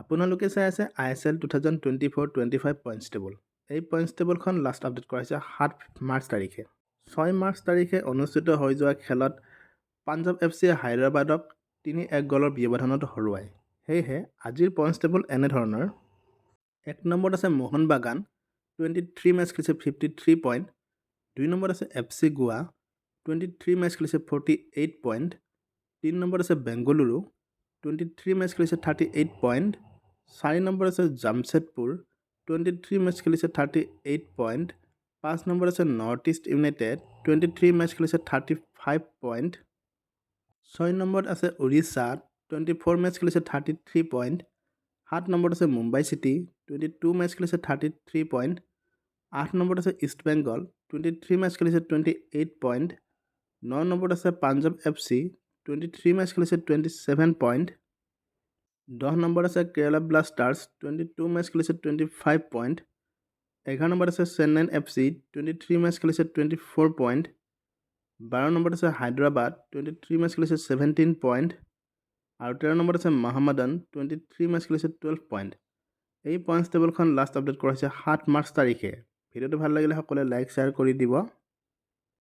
আপোনালোকে চাই আছে ISL 2024-25 পইণ্টছ টেবুল। এই পইণ্টছ টেবুলখন লাষ্ট আপডেট কৰা হৈছে 7 মাৰ্চ তাৰিখে। 6 মাৰ্চ তাৰিখে অনুষ্ঠিত হৈ যোৱা খেলত পাঞ্জাৱ FCয়ে হায়দৰাবাদক 3-1 গ'লৰ ব্যৱধানত হৰুৱায়। সেয়েহে আজিৰ পইণ্টছ টেবুল এনেধৰণৰ। 1 নম্বৰত আছে মোহন বাগান, 23 মেচ খেলিছে 53 পইণ্ট। 2 নম্বৰত আছে FC গোৱা, 23 মেচ খেলিছে 48 পইণ্ট। 3 নম্বৰত আছে বেংগলুৰু, 23 মেচ খেলিছে 38 পইণ্ট। 4 নম্বৰত আছে জামছেদপুৰ, 23 মেচ খেলিছে 38 পইণ্ট। 5 নম্বৰত আছে নৰ্থ ইষ্ট ইউনাইটেড, 23 মেচ খেলিছে 35 পইণ্ট। 6 নম্বৰত আছে উৰিষ্যা, 24 মেচ খেলিছে 33 পইণ্ট। 7 নম্বৰত আছে মুম্বাই চিটি, 22 মেচ খেলিছে 33 পইণ্ট। 8 নম্বৰত আছে ইষ্ট বেংগল, 23 মেচ খেলিছে 28 পইণ্ট। 9 নম্বৰত আছে পাঞ্জাৱ FC, 23 মেচ খেলিছে 27 পইণ্ট। 10 নম্বৰত আছে কেৰালা ব্লাষ্টাৰ্ছ, 22 মেচ খেলিছে 25 পইণ্ট। 11 নম্বৰত আছে চেন্নাইন FC, 23 মেচ খেলিছে 24 পইণ্ট। 12 নম্বৰত আছে হায়দৰাবাদ, 23 মেচ খেলিছে 17 পইণ্ট। আৰু 13 নম্বৰত আছে মহম্মদান, 23 মেচ খেলিছে 12 পইণ্ট। এই পইণ্টছ টেবুলখন লাষ্ট আপডেট কৰা হৈছে 7 মাৰ্চ তাৰিখে। ভিডিঅ'টো ভাল লাগিলে সকলোৱে লাইক শ্বেয়াৰ কৰি দিব।